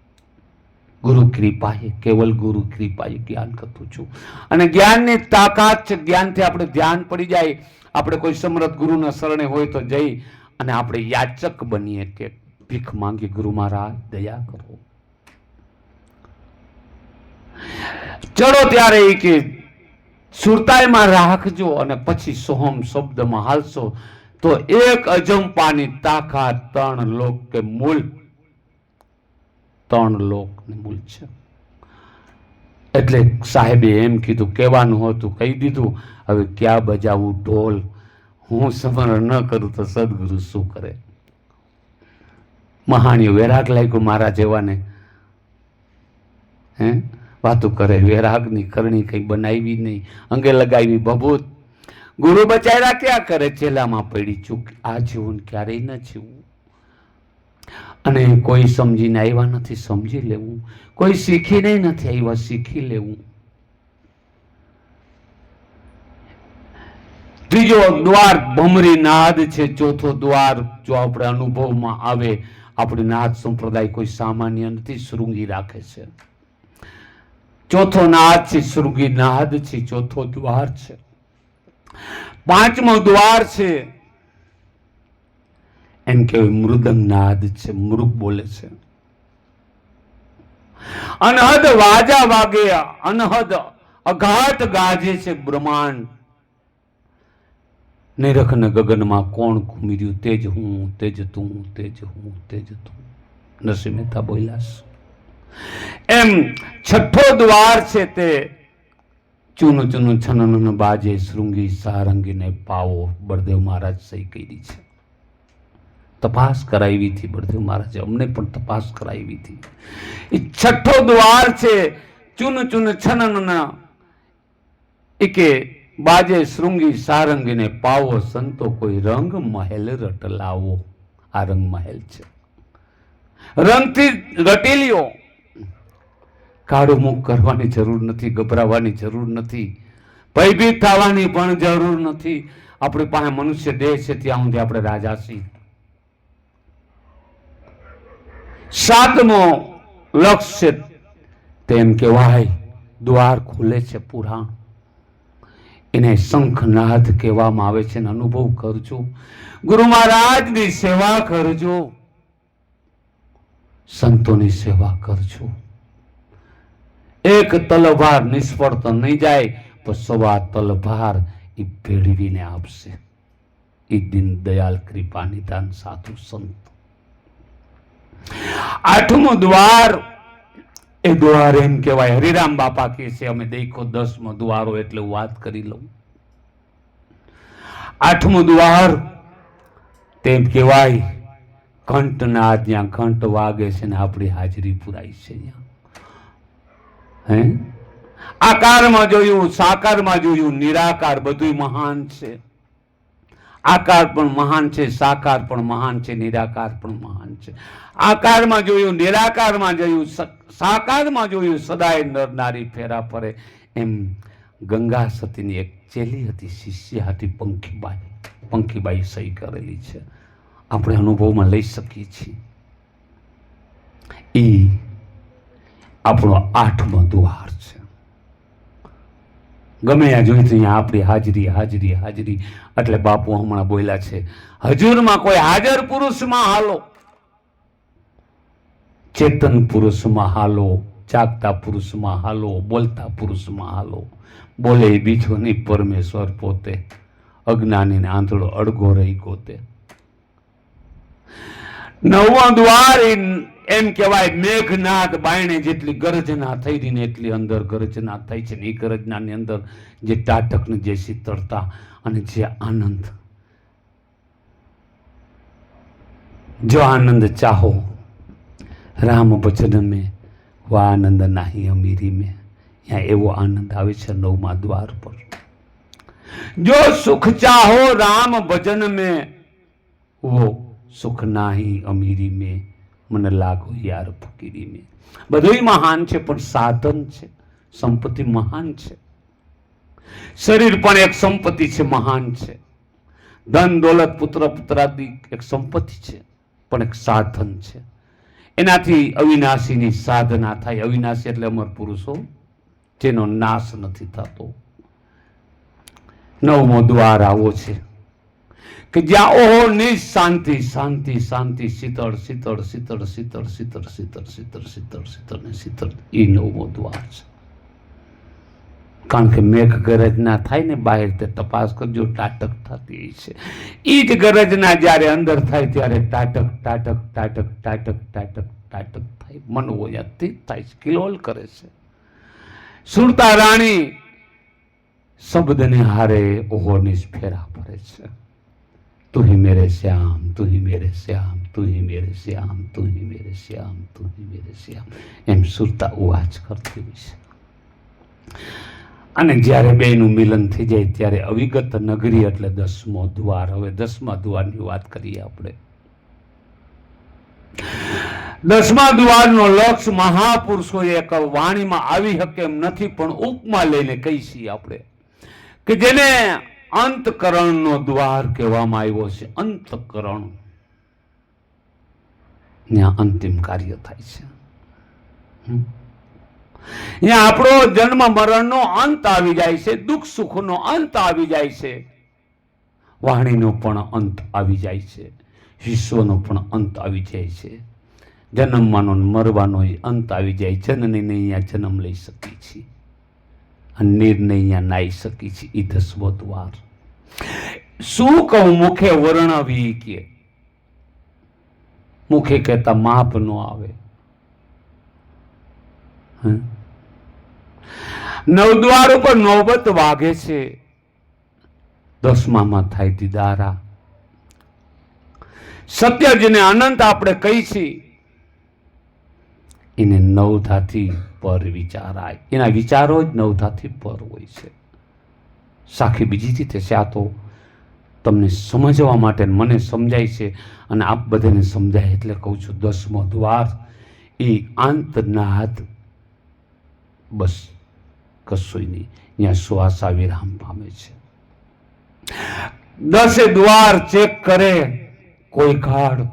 ગુરુ કૃપાએ, કેવલ ગુરુ કૃપાએ જ્ઞાન કથું છું. અને જ્ઞાનની તાકાત છે. જ્ઞાનથી આપણે ધ્યાન પડી જાય. આપણે કોઈ સમર્થ ગુરુના શરણે હોય તો જઈ અને આપણે યાચક બનીએ કે ભીખ માંગી, ગુરુ મહારાજ દયા કરો. ચલો ત્યારે એ કે સુરતાઈમાં રાખજો અને પછી સોહમ શબ્દમાં હાલશો તો એક અજંપાની તાકાત 3 લોક કે મૂળ, 3 લોકની મૂળ છે. એટલે સાહેબે એમ કીધું, કહેવાનું હતું કહી દીધું. હવે ક્યાં બજાવું ઢોલ, હું સ્મરણ ન કરું તો સદગુરુ શું કરે. મહાણીઓ વૈરાગ લાગ્યો મારા જેવાને. વાતું કરે, વૈરાગની કરણી કઈ બનાવી નહીં, અંગે લગાવી ભભૂત. ગુરુ બચાવ્યા ક્યાં કરે, ચેલામાં પડી ચૂક. આ જીવન ક્યારેય ન જીવવું. અને કોઈ સમજીને આવ્યા નથી, સમજી લેવું. કોઈ શીખીને નથી આવ્યા, શીખી લેવું. ત્રીજો દ્વાર ભમરી નાદ છે. ચોથો દ્વાર જો આપણે અનુભવમાં આવે, આપણી નાદ સંપ્રદાય કોઈ સામાન્ય નથી, શૃંગી રાખે છે. ચોથો નાદ છે, શૃંગી નાદ છે, ચોથો દ્વાર છે. પાંચમો દ્વાર છે એમ કહેવાય મૃદંગ નાદ છે, મૃગ બોલે છે. અનહદ વાજા વાગે, અનહદ અઘાત ગાજે છે બ્રહ્માંડ. નિરખ ને ગગનમાં કોણ ઘૂમી રહ્યું, તેજ હું, તેજ તું, તેજ હું, તેજ તું. નરસિંહ મહેતા બોલ્યા. એમ છઠ્ઠો દ્વાર છે તે ચૂન ચૂન છનન બાજે શૃંગી સારંગીને પાવો. બળદેવ મહારાજ સહી કરી છે. તપાસ કરાવી હતી બળદેવ મહારાજે, અમને પણ તપાસ કરાવી હતી. એ છઠ્ઠો દ્વાર છે ચૂન ચૂન છનન એકે બાજે શૃંગી સારંગીને પાવો. સંતો કોઈ રંગ મહેલ રટલાવો. આ રંગ મહેલ છે, રંગથી રટી લ્યો. કાળું મુખ કરવાની જરૂર નથી, ગભરાવાની જરૂર નથી, ભયભીત થવાની પણ જરૂર નથી. આપણી પાસે મનુષ્ય દેહ છે ત્યાં સુધી આપણે રાજા છીએ. સાતમો લક્ષ્ય તેમ કહેવાય દ્વાર ખુલે છે પુરાણ. એને શંખનાદ કહેવામાં આવે છે. અનુભવ કરજો, ગુરુ મહારાજની સેવા કરજો, સંતોની સેવા કરજો. એક તલવાર નિષ્ફળ તો નહીં જાય, પણ સવા તલવાર એ ભેળવીને આપશે. એ દીન દયાલ કૃપા નિદાન સાધુ સંત. આઠમો દ્વાર એ દ્વાર એમ કહેવાય, હરિરામ બાપા કહે છે અમે દેખો 10મો દ્વારો, એટલે વાત કરી લઉં. આઠમો દ્વાર તેમ કહેવાય ઘંટનાદ. જ્યાં ઘંટ વાગે છે ને આપણી હાજરી પુરાય છે. હે આકારમાં જોયું, સાકારમાં જોયું, નિરાકાર બધું મહાન છે. આકાર પણ મહાન છે, સાકાર પણ મહાન છે, નિરાકાર પણ મહાન છે. આકારમાં જોયું, નિરાકારમાં જોયું, સાકારમાં જોયું, સદાય નર નારી ફેરા ફરે. એમ ગંગા સતીની એક ચેલી હતી, શિષ્ય હતી પંખીબાઈ. પંખીબાઈ સહી કરેલી છે, આપણે અનુભવમાં લઈ શકીએ છીએ. એ આપણો આઠમો દ્વાર છે. ગમે ત્યાં જોઈ તો અહીંયા આપણી હાજરી હાજરી હાજરી. એટલે બાપુ હમણાં બોલ્યા છે, હજુરમાં કોઈ હાજર પુરુષમાં હાલો, ચેતન પુરુષમાં હાલો, જાગતા પુરુષમાં હાલો, બોલતા પુરુષમાં હાલો. બોલે બીજો નહીં, પરમેશ્વર પોતે. અજ્ઞાનીને આંધળો અડગો રહી ગોતે. નવમો દ્વાર એમ કહેવાય મેઘનાદ. બાયણે જેટલી ગર્જના થઈ રહી ને એટલી અંદર ગર્જના થઈ છે ને એ ગર્જનાની અંદર જે ટાટક ને જે શીતળતા અને જે આનંદ. જો આનંદ ચાહો રામ ભજન में वो आनंद नहीं अमीरी में. यहाँ एवो आनंद આવે છે નવમા દ્વાર પર. जो सुख चाहो राम भजन में वो सुख नाही अमीरी में. મને લાગો યાર ફકીરી में. બધું મહાન છે પણ સાધન છે. સંપત્તિ મહાન છે, શરીર પણ એક સંપત્તિ છે, મહાન છે. ધન દોલત પુત્ર પુત્રાદિ એક સંપત્તિ છે પણ એક સાધન છે. એનાથી અવિનાશીની સાધના થાય. અવિનાશી એટલે અમર પુરુષો જેનો નાશ નથી થતો. નવમો દ્વાર આવો છે કે જ્યાં ઓહો ની શાંતિ શાંતિ શાંતિ, શીતળ શીતળ શીતળ શીતળ શીતળ શીતળ શીતળ શીતળ શીતળ ને શીતળ. એ નવમો દ્વાર છે. કારણ કે મેઘ ગરજના થાય ને બહાર, તે તપાસ કરજો ટાટક થતી છે. એ જ ગરજના જ્યારે અંદર થાય ત્યારે ટાટક ટાટક ટાટક ટાટક ટાટક ટાટક થાય. મન ઓયાથી થાય છે, કિલોલ કરે છે. સુરતા રાણી શબ્દને હારે ઓહોની ફેરા ફરે છે. તું ही मेरे श्याम, તું ही मेरे श्याम, તું ही मेरे श्याम, તું ही मेरे श्याम, તું ही मेरे श्याम. એમ સુરતા અવાજ કરતી હોય છે. અને જ્યારે બેનું મિલન થઈ જાય ત્યારે અવિગત નગરી એટલે 10મો દ્વાર. હવે 10મા દ્વારની વાત કરીએ આપણે. 10મા દ્વારનો લક્ષ મહાપુરુષો એક વાણીમાં આવી શકે એમ નથી, પણ ઉપમા લઈને કહી છીએ આપણે કે જેને અંતકરણનો દ્વાર કહેવામાં આવ્યો છે. અંતકરણ, ત્યાં અંતિમ કાર્ય થાય છે. ત્યાં આપણો જન્મ મરણનો અંત આવી જાય છે, દુઃખ સુખનો અંત આવી જાય છે, વાણીનો પણ અંત આવી જાય છે, વિશ્વનો પણ અંત આવી જાય છે, જન્મવાનો મરવાનો અંત આવી જાય. જનનીને અહીંયા જન્મ લઈ શકી છીએ અને નિર્ણય અહીંયા નાઈ શકી છીએ. એ 10મો દ્વાર. શું કહું, મુખે વર્ણવી કે મુખે કહેતા માપ નો આવે. નવદ્વાર ઉપર નોબત વાગે છે. 10મામાં થાય દીદારા. સત્ય જેને અનંત આપણે કહી છીએ એને નવધાથી પર વિચારાય. એના વિચારો જ નવધાથી પર હોય છે. સાખી બીજી રીતે છે. આ તો તમને સમજવા માટે મને સમજાય છે અને આપ બધાને સમજાય એટલે કહું છું. 10મો દ્વાર એ આંતનાદ, બસ કશું નહીં. અહીંયા શ્વાસા વિરામ પામે છે. 10 દ્વાર ચેક કરે કોઈ કાળ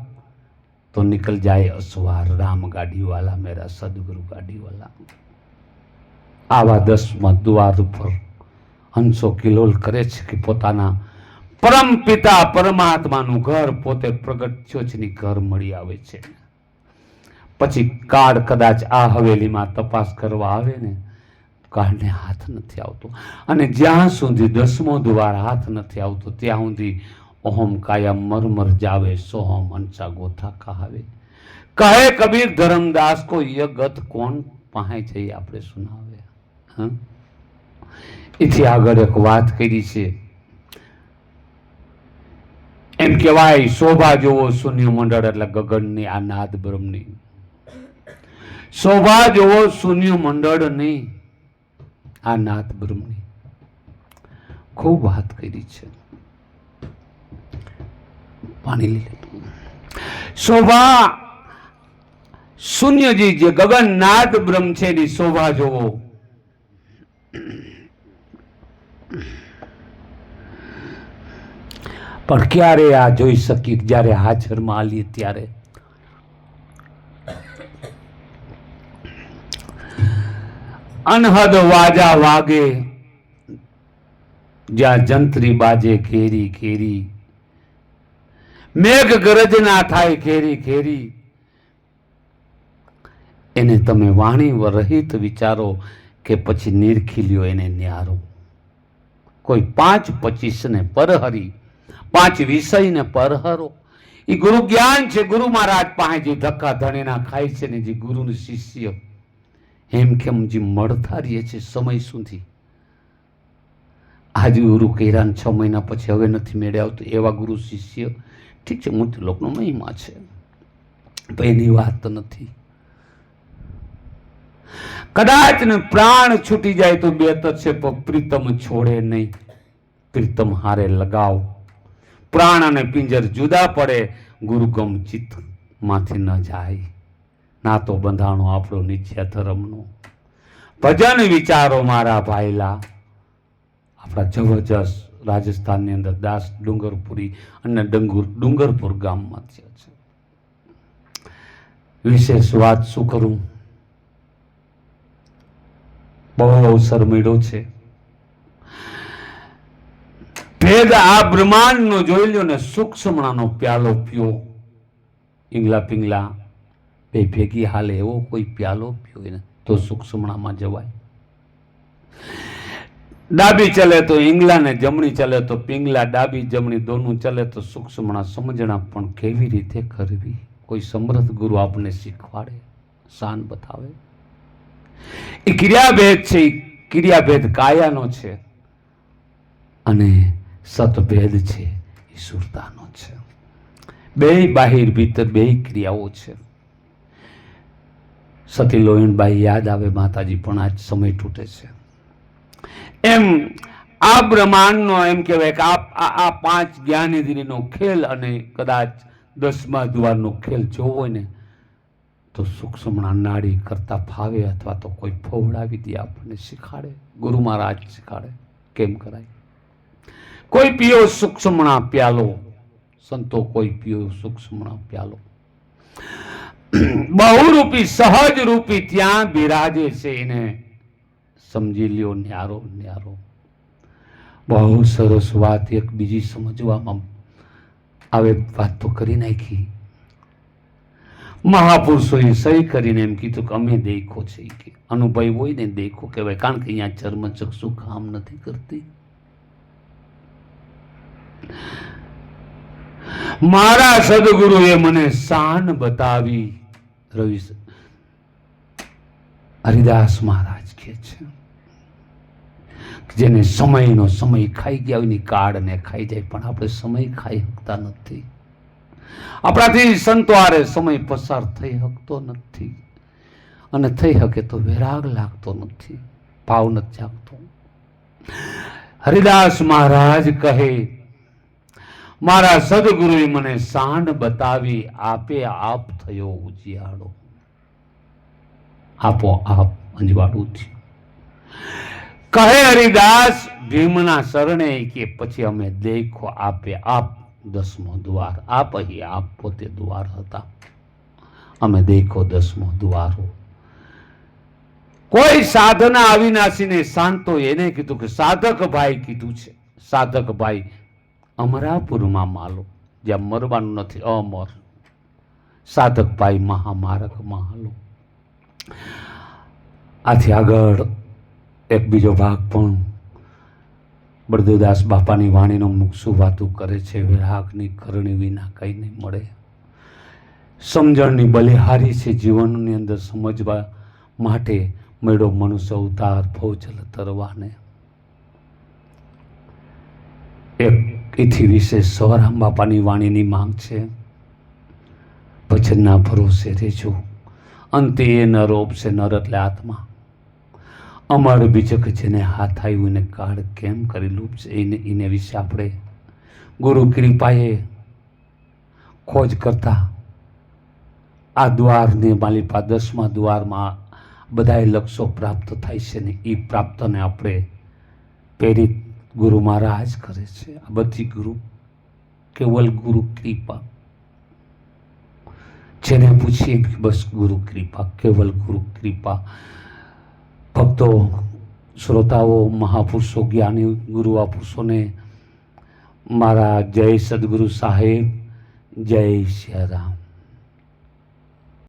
તો નિકલ જાય અસવાર. રામ ગાડી વાલા, મેરા સદગુરુ ગાડી વાલા. આવા 10મા દ્વાર ઉપર હંસો કિલોલ કરે છે કે પોતાના પરમ પિતા પરમાત્માનું ઘર પોતે પ્રગટ થયો છે ની ઘર મળી આવે છે. પછી કાળ કદાચ આ હવેલીમાં તપાસ કરવા આવે ને, કાળને હાથ નથી આવતો. અને જ્યાં સુધી 10મો દ્વાર હાથ નથી આવતો ત્યાં સુધી ઓહમ કાયા મરમર જાવે, સોહમ અંશા ગોથા કહાવે. કહે કબીર ધર્મદાસ કો ય ગત કોણ પાહે જઈ આપણે સુનાવે. એથી આગળ એક વાત કરી છે. એમ કહેવાય શોભા જોવો શૂન્ય મંડળ એટલે ગગનની આ નાદ બ્રહ્મની. શોભા જોવો શૂન્ય મંડળની આ નાદ બ્રહ્મની. ખૂબ વાત કરી છે. પાણી લઈ લીધું. શોભા શૂન્યજી જે ગગન નાદ બ્રહ્મ છે એની શોભા જોવો. પણ ક્યારે આ જોઈ શકી? જ્યારે હાજરમાં આલીએ ત્યારે. અનહદ વાજા વાગે જ્યાં જંત્રી બાજે ઘેરી ઘેરી, મેઘ ગરજના થાય ઘેરી ઘેરી. એને તમે વાણી રહિત વિચારો કે પછી નિરખીલ્યો એને ન્યારો. કોઈ 5-25 ને પરહરી, 5 વિષયને પરહરો. એ ગુરુ જ્ઞાન છે. ગુરુ મહારાજ પાસે જે ધક્કા ધણીના ખાય છે ને, જે ગુરુનું શિષ્ય એમ કેમ જે મળતા રહીએ છે સમય સુધી. આજે ગુરુ કર્યા 6 મહિના પછી હવે નથી મેળે આવતું એવા ગુરુ શિષ્ય. ઠીક છે, મૃત્યુલોકનો મહિમા છે, તો એની વાત નથી. કદાચ ને પ્રાણ છૂટી જાય તો બેત છે, પણ પ્રીતમ છોડે નહીં. પ્રીતમ હારે લગાવ. પ્રાણ અને પિંજર જુદા પડે, ગુરુગમ ચિત્ત માંથી ન જાય. ના તો બંધાણો આપણો નિત્ય ધર્મનો. ભજન વિચારો મારા ભાઈલા. આપણા જબરજસ્ત રાજસ્થાનની અંદર દાસ ડુંગરપુરી અને ડુંગરપુર ગામમાં છે. વિશેષ વાત શું કરું, બહુ અવસર મળ્યો છે. ભેદ આ બ્રહ્માંડ નો જોઈ લ્યો ને. સૂક્ષ્મણાનો પ્યાલો પીઓ. ઈંગલા પિંગલા બે ભેગી હાલે એવો કોઈ પ્યાલો પીઓ ને તો સૂક્ષ્મણામાં જવાય. ડાબી ચલે તો ઈંગલા ને જમણી ચલે તો પિંગલા. ડાબી જમણી દોનું ચલે તો સૂક્ષ્મણા સમજણા પણ કેવી રીતે કરવી. કોઈ સમર્થ ગુરુ આપણને શીખવાડે, શાન બતાવે. એ ક્રિયાભેદ છે. ક્રિયાભેદ કાયાનો છે અને સતભેદ છે એ સુરતાનો છે. બે બાહિર ભીતર બે ક્રિયાઓ છે. સતી લોહીણબાઈ યાદ આવે માતાજી, પણ આજ સમય તૂટે છે. એમ આ બ્રહ્માંડનો એમ કહેવાય કે આ 5 જ્ઞાનેન્દ્રિયનો ખેલ અને કદાચ 10મા દ્વારનો ખેલ જોવો હોય ને તો સૂક્ષ્મણા નાડી કરતા ફાવે, અથવા તો કોઈ ફોવડાવી દે આપણને શીખાડે. ગુરુ મહારાજ શીખાડે કેમ કરાય. કોઈ પીઓ સૂક્ષ્મણા પ્યાલો, સંતો કોઈ પીઓ સૂક્ષ્મણા પ્યાલો. બહુરૂપી સહજ રૂપી ત્યાં બિરાજે છે, એને સમજી લ્યો ન્યારો ન્યારો. બહુ સરસ વાત. એક બીજી સમજવામાં આવે વાત તો કરી નાખી. મહાપુરુષોએ સહી કરીને એમ કીધું કે અમે દેખો છે, કે અનુભવ હોય ને દેખો કહેવાય, કારણ કે અહીંયા ચર્મચક્ષુ કામ નથી કરતી. મારા સદગુરુએ મને શાન બતાવી. રવિ હરિદાસ મહારાજ કહે છે જેને સમયનો સમય ખાઈ ગયા હોય ની કાળને ખાઈ જાય, પણ આપણે સમય ખાઈ શકતા નથી. આપણાથી સંતવારે સમય પસાર થઈ શકતો નથી, અને થઈ શકે તો વિરાગ લાગતો નથી, ભાવ નથી જાગતો. હરિદાસ મહારાજ કહે મારા સદગુરુએ મને શાન બતાવી, આપે આપ થયો ઉજિયાળો. આપો આપ અંજવાળું થયું. કહે હરિદાસ ભીમના શરણે કે પછી અમે દેખો આપે આપ 10મો દ્વાર. આપ અહીં આપ પોતે દ્વાર હતા, અમે દેખો 10મો દ્વારો. કોઈ સાધના અવિનાશીને શાંતો એને કીધું કે સાધક ભાઈ કીધું છે. સાધક ભાઈ અમરાપુરમાં માલો, જ્યાં મરવાનું નથી, અમર. સાધક ભાઈ મહામાર્ગમાં હાલો. આથી આગળ એક બીજો ભાગ પણ બળદેવદાસ બાપાની વાણીનો મુક્ષુ વાતું કરે છે. વિરાગની કરણી વિના કંઈ નહીં મળે. સમજણની બલિહારી છે. જીવનની અંદર સમજવા માટે મળ્યો મનુષ્ય અવતાર ભવજલ તરવાને. એક એથી વિશેષ સવારામ બાપાની વાણીની માંગ છે. ભજનના ભરોસે રહેજો, અંતે એ નર ઓપશે. નર એટલે આત્મા. અમર બીજક જેને હાથ આવ્યું એને કાળ કેમ કરી લૂપશે, એને વિશે આપણે ગુરુ કૃપાએ ખોજ કરતા આ દ્વારને માલિપા 10મા દ્વારમાં બધાએ લક્ષ્યો પ્રાપ્ત થાય છે ને એ પ્રાપ્તને આપણે પ્રેરિત ગુરુ મહારાજ કરે છે. આ બધી ગુરુ કેવલ ગુરુ કૃપા. જેને પૂછીએ બસ ગુરુ કૃપા, કેવલ ગુરુ કૃપા. ભક્તો, શ્રોતાઓ, મહાપુરુષો, જ્ઞાની ગુરુઆ પુરુષોને મારા જય સદગુરુ સાહેબ, જય શ્રી રામ.